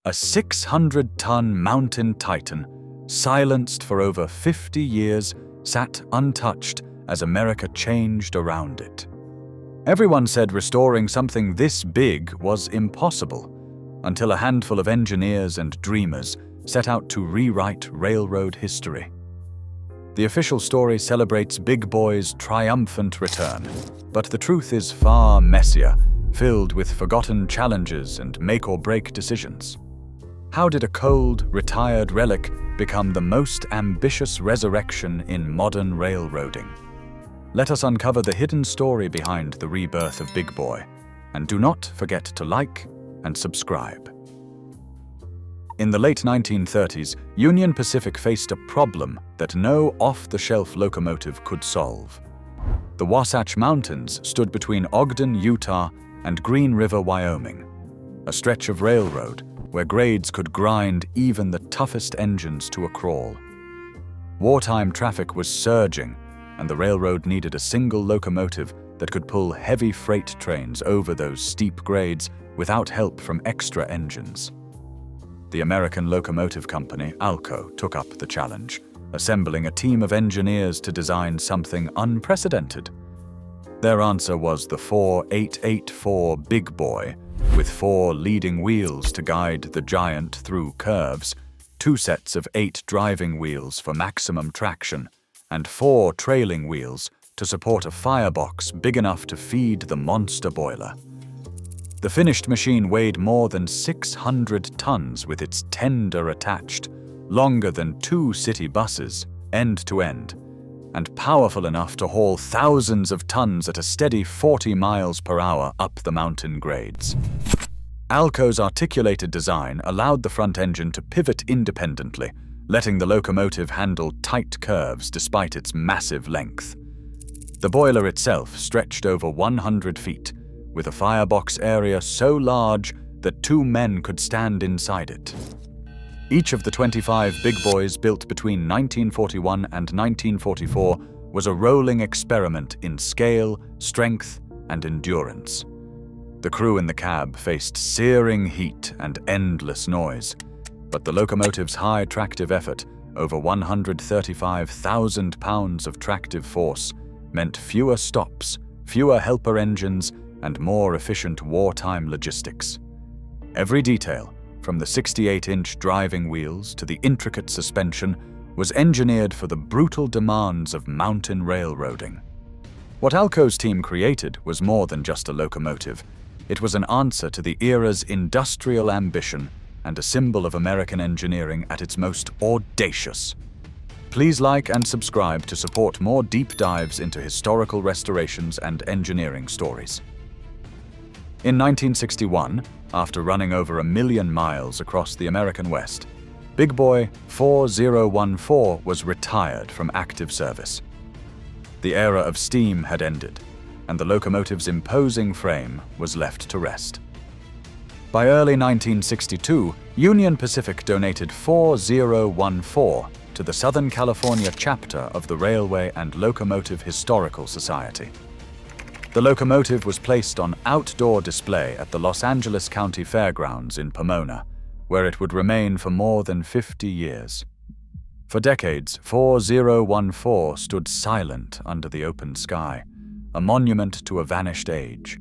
a 600-ton mountain titan, silenced for over 50 years, sat untouched as America changed around it. Everyone said restoring something this big was impossible, until a handful of engineers and dreamers set out to rewrite railroad history. The official story celebrates Big Boy's triumphant return, but the truth is far messier, filled with forgotten challenges and make-or-break decisions. How did a cold, retired relic become the most ambitious resurrection in modern railroading? Let us uncover the hidden story behind the rebirth of Big Boy, and do not forget to like and subscribe. In the late 1930s, Union Pacific faced a problem that no off-the-shelf locomotive could solve. The Wasatch Mountains stood between Ogden, Utah, and Green River, Wyoming, a stretch of railroad where grades could grind even the toughest engines to a crawl. Wartime traffic was surging, and the railroad needed a single locomotive that could pull heavy freight trains over those steep grades without help from extra engines. The American Locomotive Company, ALCO, took up the challenge, assembling a team of engineers to design something unprecedented. Their answer was the 4884 Big Boy, with 4 leading wheels to guide the giant through curves, 2 sets of 8 driving wheels for maximum traction, and 4 trailing wheels to support a firebox big enough to feed the monster boiler. The finished machine weighed more than 600 tons with its tender attached, longer than 2 city buses, end to end, and powerful enough to haul thousands of tons at a steady 40 miles per hour up the mountain grades. ALCO's articulated design allowed the front engine to pivot independently, letting the locomotive handle tight curves despite its massive length. The boiler itself stretched over 100 feet, with a firebox area so large that 2 men could stand inside it. Each of the 25 Big Boys built between 1941 and 1944 was a rolling experiment in scale, strength, and endurance. The crew in the cab faced searing heat and endless noise, but the locomotive's high tractive effort, over 135,000 pounds of tractive force, meant fewer stops, fewer helper engines, and more efficient wartime logistics. Every detail, from the 68-inch driving wheels to the intricate suspension, was engineered for the brutal demands of mountain railroading. What ALCO's team created was more than just a locomotive. It was an answer to the era's industrial ambition and a symbol of American engineering at its most audacious. Please like and subscribe to support more deep dives into historical restorations and engineering stories. In 1961, after running over 1 million miles across the American West, Big Boy 4014 was retired from active service. The era of steam had ended, and the locomotive's imposing frame was left to rest. By early 1962, Union Pacific donated 4014 to the Southern California chapter of the Railway and Locomotive Historical Society. The locomotive was placed on outdoor display at the Los Angeles County Fairgrounds in Pomona, where it would remain for more than 50 years. For decades, 4014 stood silent under the open sky, a monument to a vanished age.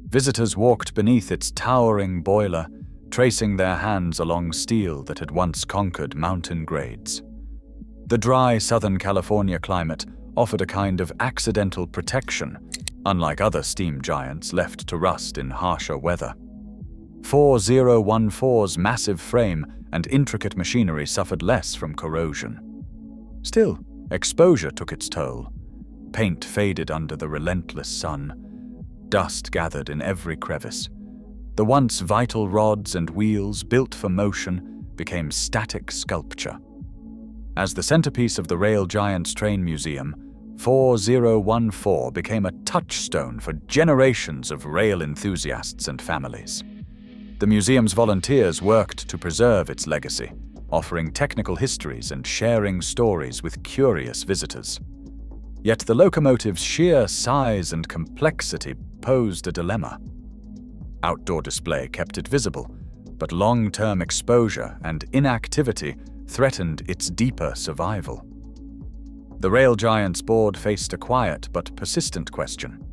Visitors walked beneath its towering boiler, tracing their hands along steel that had once conquered mountain grades. The dry Southern California climate offered a kind of accidental protection, unlike other steam giants left to rust in harsher weather. 4014's massive frame and intricate machinery suffered less from corrosion. Still, exposure took its toll. Paint faded under the relentless sun. Dust gathered in every crevice. The once vital rods and wheels built for motion became static sculpture. As the centerpiece of the Rail Giants Train Museum, 4014 became a touchstone for generations of rail enthusiasts and families. The museum's volunteers worked to preserve its legacy, offering technical histories and sharing stories with curious visitors. Yet the locomotive's sheer size and complexity posed a dilemma. Outdoor display kept it visible, but long-term exposure and inactivity threatened its deeper survival. The rail giant's board faced a quiet but persistent question.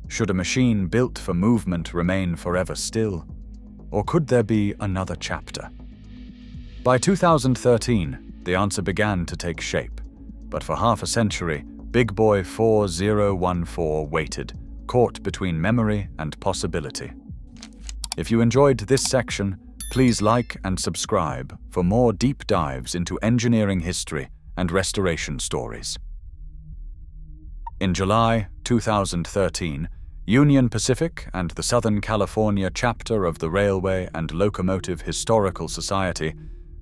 Should a machine built for movement remain forever still? Or could there be another chapter? By 2013, the answer began to take shape, but for half a century, Big Boy 4014 waited, caught between memory and possibility. If you enjoyed this section, please like and subscribe for more deep dives into engineering history and restoration stories. In July 2013, Union Pacific and the Southern California chapter of the Railway and Locomotive Historical Society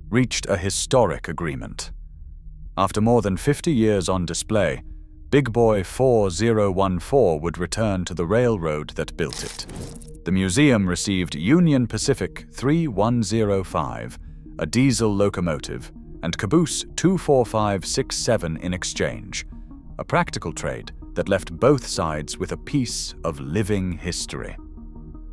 reached a historic agreement. After more than 50 years on display, Big Boy 4014 would return to the railroad that built it. The museum received Union Pacific 3105, a diesel locomotive, and Caboose 24567 in exchange, a practical trade that left both sides with a piece of living history.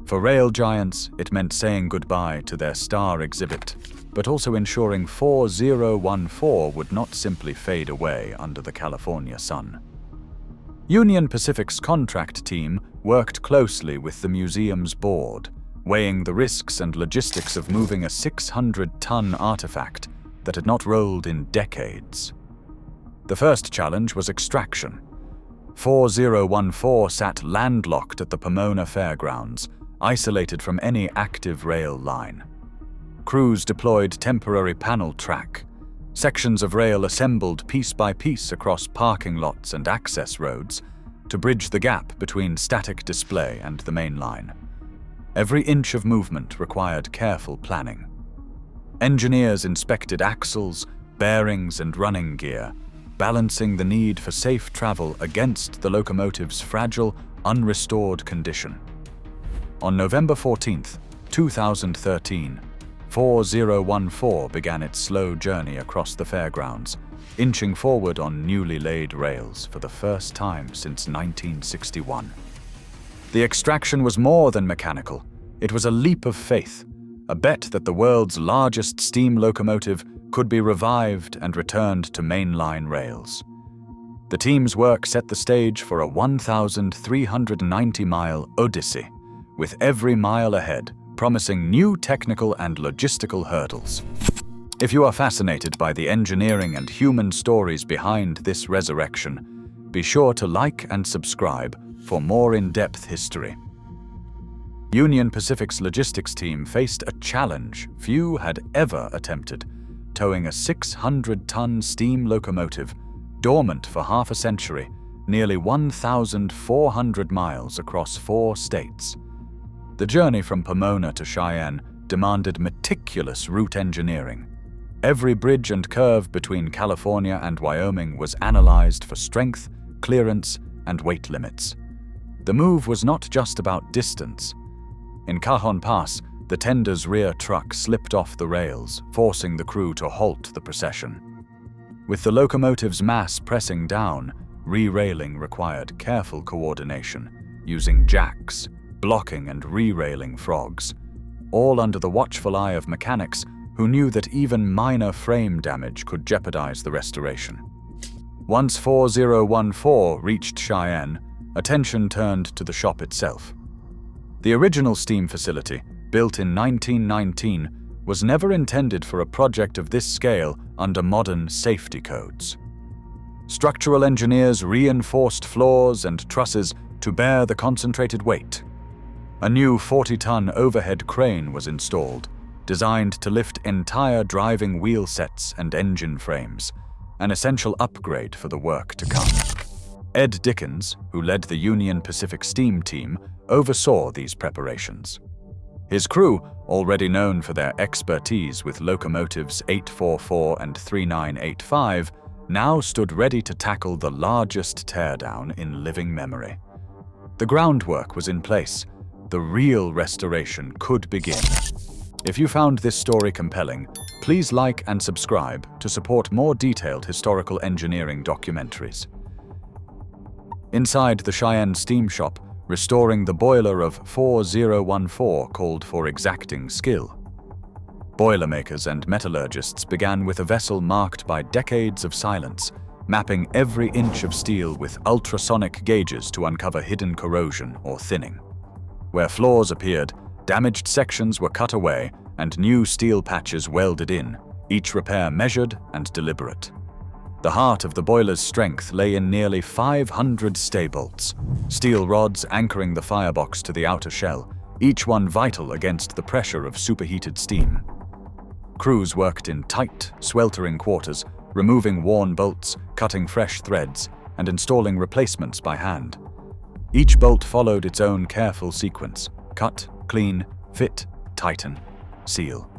For rail giants, it meant saying goodbye to their star exhibit, but also ensuring 4014 would not simply fade away under the California sun. Union Pacific's contract team worked closely with the museum's board, weighing the risks and logistics of moving a 600-ton artifact that had not rolled in decades. The first challenge was extraction. 4014 sat landlocked at the Pomona Fairgrounds, isolated from any active rail line. Crews deployed temporary panel track, sections of rail assembled piece by piece across parking lots and access roads to bridge the gap between static display and the main line. Every inch of movement required careful planning. Engineers inspected axles, bearings, and running gear, balancing the need for safe travel against the locomotive's fragile, unrestored condition. On November 14, 2013, 4014 began its slow journey across the fairgrounds, inching forward on newly laid rails for the first time since 1961. The extraction was more than mechanical. It was a leap of faith, a bet that the world's largest steam locomotive could be revived and returned to mainline rails. The team's work set the stage for a 1,390-mile odyssey, with every mile ahead promising new technical and logistical hurdles. If you are fascinated by the engineering and human stories behind this resurrection, be sure to like and subscribe for more in-depth history. Union Pacific's logistics team faced a challenge few had ever attempted: towing a 600-ton steam locomotive, dormant for half a century, nearly 1,400 miles across 4 states. The journey from Pomona to Cheyenne demanded meticulous route engineering. Every bridge and curve between California and Wyoming was analyzed for strength, clearance, and weight limits. The move was not just about distance. In Cajon Pass, the tender's rear truck slipped off the rails, forcing the crew to halt the procession. With the locomotive's mass pressing down, re-railing required careful coordination, using jacks, blocking and re-railing frogs, all under the watchful eye of mechanics who knew that even minor frame damage could jeopardize the restoration. Once 4014 reached Cheyenne, attention turned to the shop itself. The original steam facility, built in 1919, was never intended for a project of this scale under modern safety codes. Structural engineers reinforced floors and trusses to bear the concentrated weight. A new 40-ton overhead crane was installed, designed to lift entire driving wheel sets and engine frames, an essential upgrade for the work to come. Ed Dickens, who led the Union Pacific steam team, oversaw these preparations. His crew, already known for their expertise with locomotives 844 and 3985, now stood ready to tackle the largest teardown in living memory. The groundwork was in place. The real restoration could begin. If you found this story compelling, please like and subscribe to support more detailed historical engineering documentaries. Inside the Cheyenne steam shop, restoring the boiler of 4014 called for exacting skill. Boilermakers and metallurgists began with a vessel marked by decades of silence, mapping every inch of steel with ultrasonic gauges to uncover hidden corrosion or thinning. Where flaws appeared, damaged sections were cut away and new steel patches welded in, each repair measured and deliberate. The heart of the boiler's strength lay in nearly 500 stay bolts, steel rods anchoring the firebox to the outer shell, each one vital against the pressure of superheated steam. Crews worked in tight, sweltering quarters, removing worn bolts, cutting fresh threads, and installing replacements by hand. Each bolt followed its own careful sequence: cut, clean, fit, tighten, seal.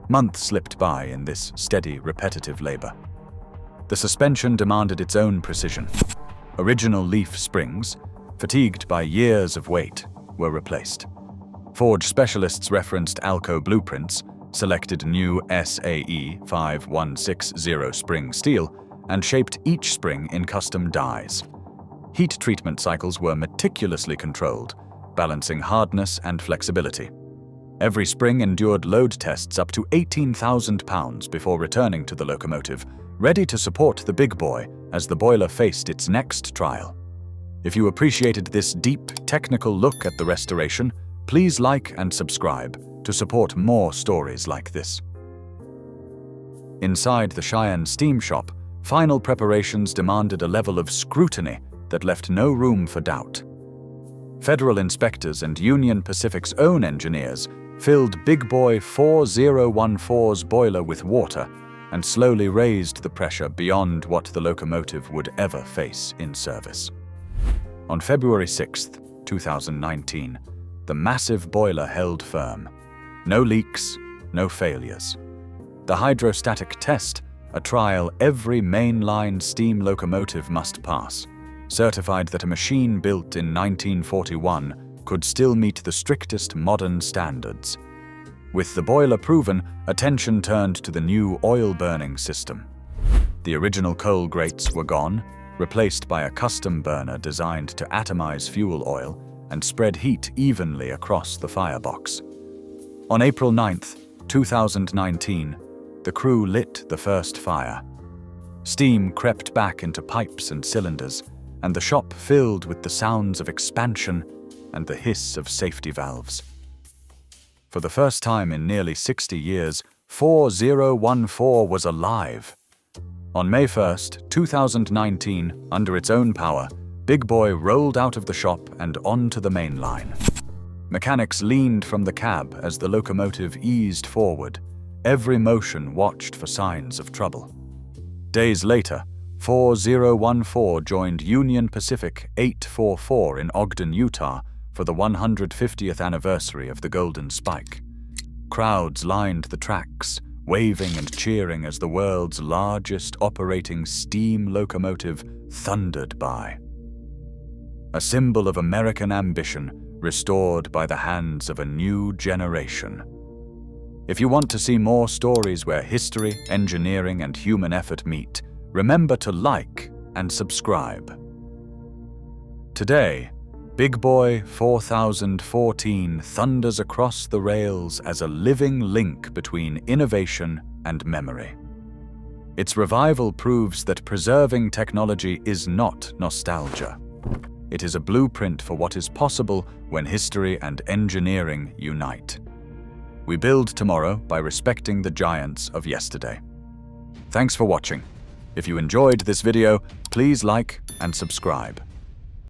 Months slipped by in this steady, repetitive labor. The suspension demanded its own precision. Original leaf springs, fatigued by years of weight, were replaced. Forge specialists referenced Alco blueprints, selected new SAE 5160 spring steel, and shaped each spring in custom dies. Heat treatment cycles were meticulously controlled, balancing hardness and flexibility. Every spring endured load tests up to 18,000 pounds before returning to the locomotive, ready to support the big boy as the boiler faced its next trial. If you appreciated this deep, technical look at the restoration, please like and subscribe to support more stories like this. Inside the Cheyenne steam shop, final preparations demanded a level of scrutiny that left no room for doubt. Federal inspectors and Union Pacific's own engineers filled Big Boy 4014's boiler with water and slowly raised the pressure beyond what the locomotive would ever face in service. On February 6, 2019, the massive boiler held firm. No leaks, no failures. The hydrostatic test, a trial every mainline steam locomotive must pass, certified that a machine built in 1941 could still meet the strictest modern standards. With the boiler proven, attention turned to the new oil-burning system. The original coal grates were gone, replaced by a custom burner designed to atomize fuel oil and spread heat evenly across the firebox. On April 9, 2019, the crew lit the first fire. Steam crept back into pipes and cylinders, and the shop filled with the sounds of expansion and the hiss of safety valves. For the first time in nearly 60 years, 4014 was alive. On May 1, 2019, under its own power, Big Boy rolled out of the shop and onto the main line. Mechanics leaned from the cab as the locomotive eased forward, every motion watched for signs of trouble. Days later, 4014 joined Union Pacific 844 in Ogden, Utah, for the 150th anniversary of the Golden Spike. Crowds lined the tracks, waving and cheering as the world's largest operating steam locomotive thundered by. A symbol of American ambition restored by the hands of a new generation. If you want to see more stories where history, engineering, and human effort meet, remember to like and subscribe. Today, Big Boy 4014 thunders across the rails as a living link between innovation and memory. Its revival proves that preserving technology is not nostalgia. It is a blueprint for what is possible when history and engineering unite. We build tomorrow by respecting the giants of yesterday. Thanks for watching. If you enjoyed this video, please like and subscribe.